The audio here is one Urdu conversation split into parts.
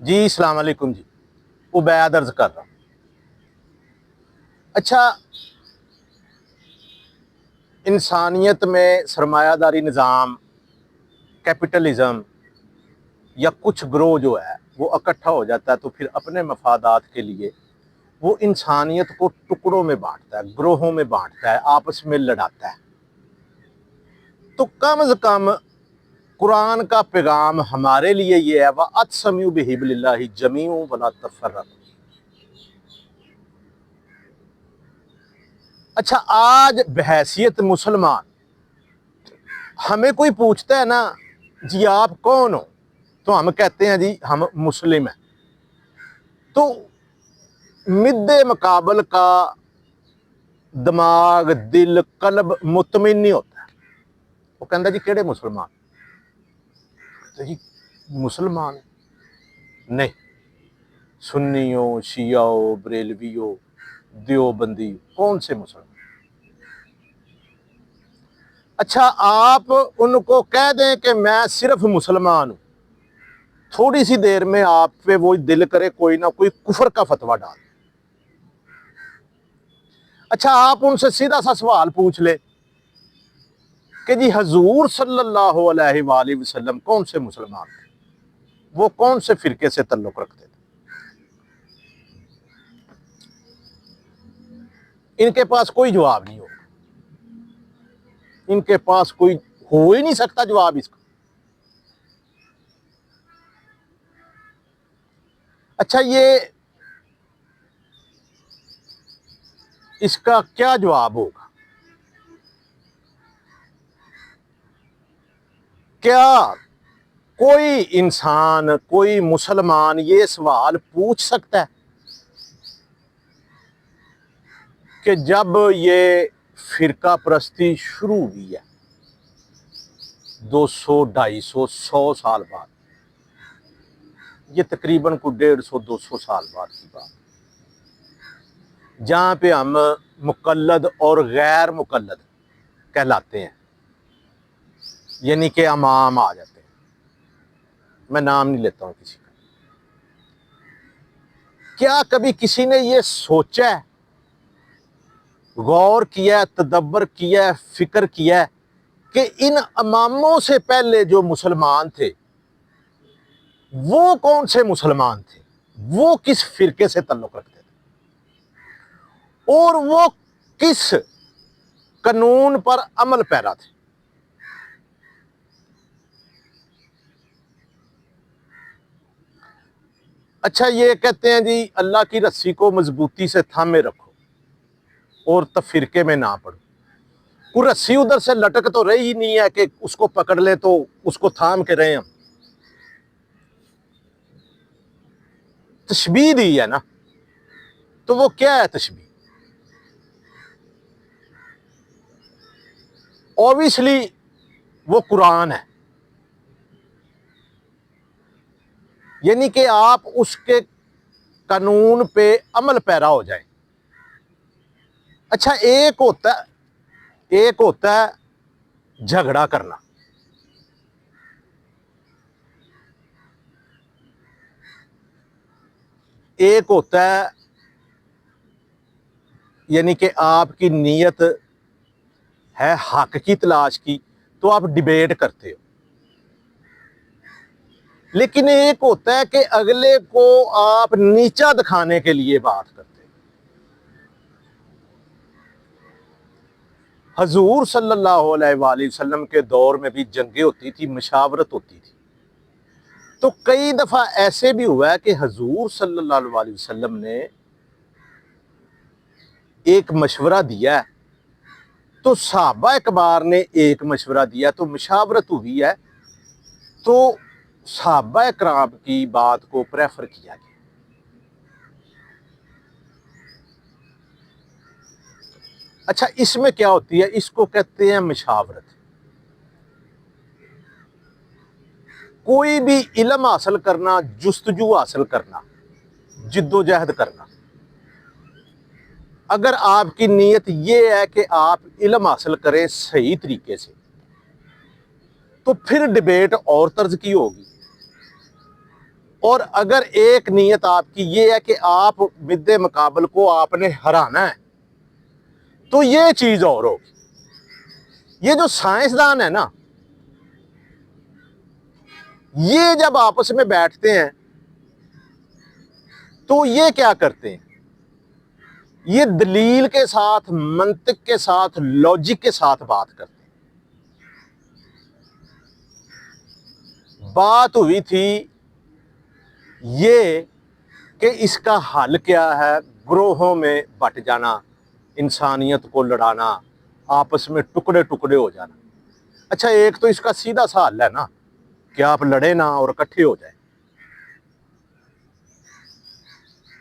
جی السلام علیکم جی، عبید عرض کر رہا ہوں۔ اچھا، انسانیت میں سرمایہ داری نظام، کیپٹلزم یا کچھ گروہ جو ہے وہ اکٹھا ہو جاتا ہے تو پھر اپنے مفادات کے لیے وہ انسانیت کو ٹکڑوں میں بانٹتا ہے، گروہوں میں بانٹتا ہے، آپس میں لڑاتا ہے۔ تو کم از کم قرآن کا پیغام ہمارے لیے یہ ہے وَأَعْتَصِمُوا بِحَبْلِ اللَّهِ جَمِيعًا وَلَا تَفَرَّقُوا۔ اچھا، آج بحیثیت مسلمان ہمیں کوئی پوچھتا ہے نا جی آپ کون ہو، تو ہم کہتے ہیں جی ہم مسلم ہیں۔ تو مد مقابل کا دماغ، دل، قلب مطمئن نہیں ہوتا ہے۔ وہ کہتا جی کیڑے مسلمان؟ تو جی مسلمان نہیں، سنی ہو، شیعہ ہو، بریلوی ہو، دیوبندی، کون سے مسلمان؟ اچھا، آپ ان کو کہہ دیں کہ میں صرف مسلمان ہوں، تھوڑی سی دیر میں آپ پہ وہ دل کرے کوئی نہ کوئی کفر کا فتویٰ ڈال۔ اچھا، آپ ان سے سیدھا سا سوال پوچھ لے کہ جی حضور صلی اللہ علیہ وآلہ وسلم کون سے مسلمان تھے، وہ کون سے فرقے سے تعلق رکھتے تھے؟ ان کے پاس کوئی جواب نہیں ہوگا، ان کے پاس کوئی ہو ہی نہیں سکتا جواب اس کا۔ اچھا، یہ اس کا کیا جواب ہوگا؟ کیا کوئی انسان، کوئی مسلمان یہ سوال پوچھ سکتا ہے کہ جب یہ فرقہ پرستی شروع ہوئی ہے 200، 250، 100 سال بعد، یہ تقریباً کوئی 150، 200 سال بعد کی بات، جہاں پہ ہم مقلد اور غیر مقلد کہلاتے ہیں، یعنی کہ امام آ جاتے ہیں۔ میں نام نہیں لیتا ہوں کسی کا۔ کیا کبھی کسی نے یہ سوچا ہے، غور کیا ہے، تدبر کیا ہے، فکر کیا ہے کہ ان اماموں سے پہلے جو مسلمان تھے وہ کون سے مسلمان تھے، وہ کس فرقے سے تعلق رکھتے تھے، اور وہ کس قانون پر عمل پیرا تھے؟ اچھا، یہ کہتے ہیں جی اللہ کی رسی کو مضبوطی سے تھامے رکھو اور تفرقے میں نہ پڑو۔ کوئی رسی ادھر سے لٹک تو رہی ہی نہیں ہے کہ اس کو پکڑ لے تو اس کو تھام کے رہے ہم۔ تشبیہ دی ہے نا، تو وہ کیا ہے تشبیہ؟ اوبیسلی وہ قرآن ہے، یعنی کہ آپ اس کے قانون پہ عمل پیرا ہو جائیں۔ اچھا، ایک ہوتا ہے جھگڑا کرنا، ایک ہوتا ہے یعنی کہ آپ کی نیت ہے حق کی تلاش کی تو آپ ڈیبیٹ کرتے ہو، لیکن ایک ہوتا ہے کہ اگلے کو آپ نیچا دکھانے کے لیے بات کرتے ہو۔ حضور صلی اللہ علیہ وآلہ وسلم کے دور میں بھی جنگیں ہوتی تھی، مشاورت ہوتی تھی، تو کئی دفعہ ایسے بھی ہوا ہے کہ حضور صلی اللہ علیہ وسلم نے ایک مشورہ دیا ہے تو صحابہ اکبار نے ایک مشورہ دیا تو مشاورت ہوئی ہے، تو صحابہ کرام کی بات کو پریفر کیا گیا۔ اچھا، اس میں کیا ہوتی ہے؟ اس کو کہتے ہیں مشاورت۔ کوئی بھی علم حاصل کرنا، جستجو حاصل کرنا، جد و جہد کرنا، اگر آپ کی نیت یہ ہے کہ آپ علم حاصل کریں صحیح طریقے سے، تو پھر ڈیبیٹ اور طرز کی ہوگی۔ اور اگر ایک نیت آپ کی یہ ہے کہ آپ مد مقابل کو آپ نے ہرانا ہے تو یہ چیز اور ہوگی. یہ جو سائنسدان ہے نا، یہ جب آپس میں بیٹھتے ہیں تو یہ کیا کرتے ہیں، یہ دلیل کے ساتھ، منطق کے ساتھ، لاجک کے ساتھ بات کرتے ہیں. بات ہوئی تھی یہ کہ اس کا حل کیا ہے، گروہوں میں بٹ جانا، انسانیت کو لڑانا، آپس میں ٹکڑے ٹکڑے ہو جانا. اچھا، ایک تو اس کا سیدھا سا حل ہے نا کہ آپ لڑے نہ اور اکٹھے ہو جائیں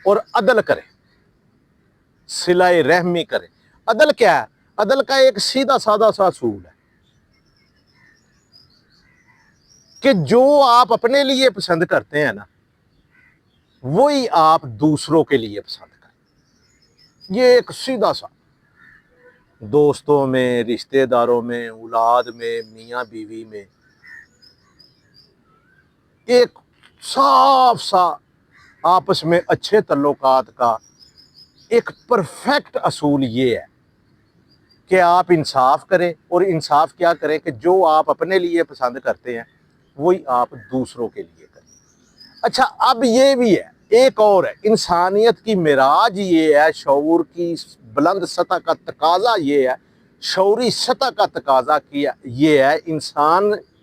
اور عدل کریں، صلہ رحمی کریں. عدل کیا ہے؟ عدل کا ایک سیدھا سادہ سا اصول ہے کہ جو آپ اپنے لیے پسند کرتے ہیں نا، وہی آپ دوسروں کے لیے پسند کریں. یہ ایک سیدھا سا، دوستوں میں، رشتہ داروں میں، اولاد میں، میاں بیوی میں، ایک صاف سا آپس میں اچھے تعلقات کا ایک پرفیکٹ اصول یہ ہے کہ آپ انصاف کریں. اور انصاف کیا کریں کہ جو آپ اپنے لیے پسند کرتے ہیں وہی آپ دوسروں کے لیے کریں. اچھا، اب یہ بھی ہے، ایک اور ہے، انسانیت کی معراج یہ ہے، شعور کی بلند سطح کا تقاضا یہ ہے، شعوری سطح کا تقاضا کیا یہ ہے،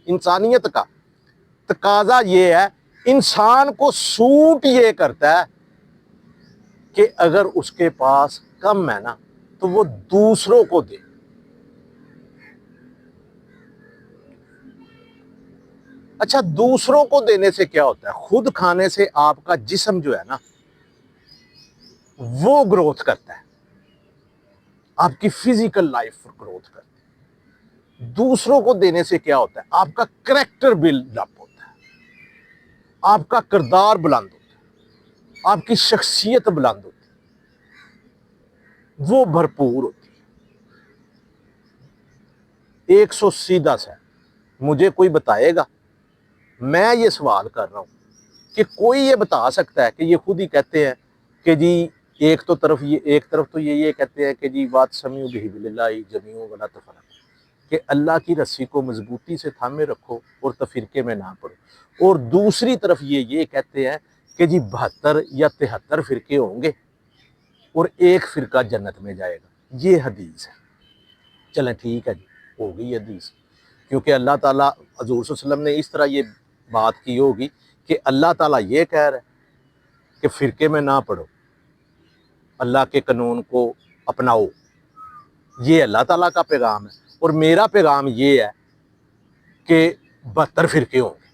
انسانیت کا تقاضا یہ ہے، انسان کو سوٹ یہ کرتا ہے کہ اگر اس کے پاس کم ہے نا تو وہ دوسروں کو دے. اچھا، دوسروں کو دینے سے کیا ہوتا ہے؟ خود کھانے سے آپ کا جسم جو ہے نا وہ گروتھ کرتا ہے، آپ کی فزیکل لائف گروتھ کرتی ہے. دوسروں کو دینے سے کیا ہوتا ہے؟ آپ کا کریکٹر بلڈ اپ ہوتا ہے، آپ کا کردار بلند ہوتا ہے، آپ کی شخصیت بلند ہوتی ہے، وہ بھرپور ہوتی ہے. ایک سو سیدھا سا مجھے کوئی بتائے گا، میں یہ سوال کر رہا ہوں کہ کوئی یہ بتا سکتا ہے کہ یہ خود ہی کہتے ہیں کہ جی ایک طرف تو یہ کہتے ہیں کہ جی بات سمیع بہ باللہ جمیع ولا تفرق، کہ اللہ کی رسی کو مضبوطی سے تھامے رکھو اور تفرقے میں نہ پڑو، اور دوسری طرف یہ کہتے ہیں کہ جی 72 یا 73 فرقے ہوں گے اور ایک فرقہ جنت میں جائے گا. یہ حدیث ہے. چلیں ٹھیک ہے جی، ہو گئی حدیث، کیونکہ اللہ تعالیٰ، حضور صلی اللہ علیہ وسلم نے اس طرح یہ بات کی ہوگی کہ اللہ تعالیٰ یہ کہہ رہا ہے کہ فرقے میں نہ پڑو، اللہ کے قانون کو اپناؤ. یہ اللہ تعالیٰ کا پیغام ہے، اور میرا پیغام یہ ہے کہ 72 فرقے ہوں گے.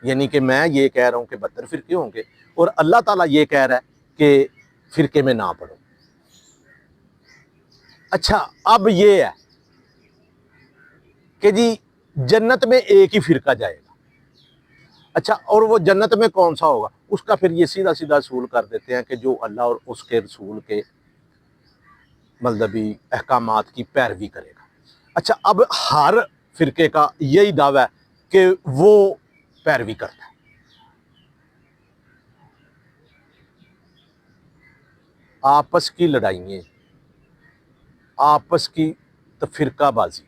یعنی کہ میں یہ کہہ رہا ہوں کہ 72 فرقے ہوں گے، اور اللہ تعالیٰ یہ کہہ رہا ہے کہ فرقے میں نہ پڑو. اچھا، اب یہ ہے کہ جی جنت میں ایک ہی فرقہ جائے گا. اچھا، اور وہ جنت میں کون سا ہوگا؟ اس کا پھر یہ سیدھا سیدھا اصول کر دیتے ہیں کہ جو اللہ اور اس کے رسول کے مذہبی احکامات کی پیروی کرے گا. اچھا، اب ہر فرقے کا یہی دعویٰ ہے کہ وہ پیروی کرتا ہے. آپس کی لڑائییں، آپس کی تفرقہ بازی،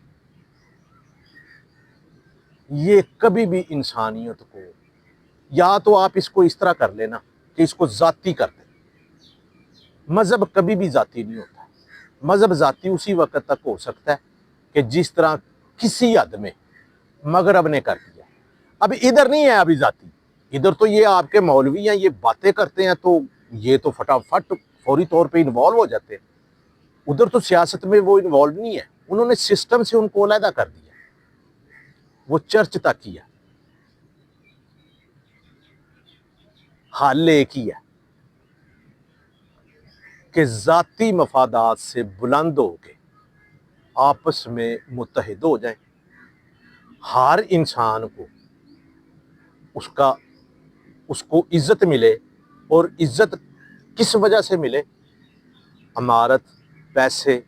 یہ کبھی بھی انسانیت کو، یا تو آپ اس کو اس طرح کر لینا کہ اس کو ذاتی کر دیں. مذہب کبھی بھی ذاتی نہیں ہوتا. مذہب ذاتی اسی وقت تک ہو سکتا ہے کہ جس طرح کسی حد میں مغرب نے کر دیا. اب ادھر نہیں ہے ابھی ذاتی، ادھر تو یہ آپ کے مولوی ہیں، یہ باتیں کرتے ہیں تو یہ تو فٹافٹ فوری طور پہ انوالو ہو جاتے ہیں. ادھر تو سیاست میں وہ انوالو نہیں ہے، انہوں نے سسٹم سے ان کو علیحدہ کر دیا، وہ چرچ تک کیا. حل ایک ہی ہے کہ ذاتی مفادات سے بلند ہو کے آپس میں متحد ہو جائیں. ہر انسان کو اس کو عزت ملے، اور عزت کس وجہ سے ملے؟ عمارت، پیسے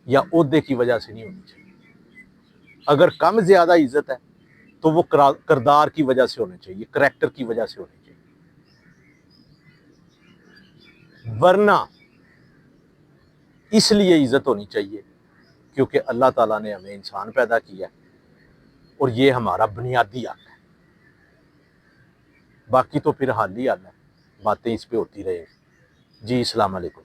یا عہدے کی وجہ سے نہیں ہونی چاہیے. اگر کم زیادہ عزت ہے تو وہ کردار کی وجہ سے ہونے چاہیے، کریکٹر کی وجہ سے ہونے چاہیے، ورنہ اس لیے عزت ہونی چاہیے کیونکہ اللہ تعالیٰ نے ہمیں انسان پیدا کیا اور یہ ہمارا بنیادی حق ہے، باقی تو پھر حال ہی حال ہے، باتیں اس پہ ہوتی رہے۔ جی السلام علیکم۔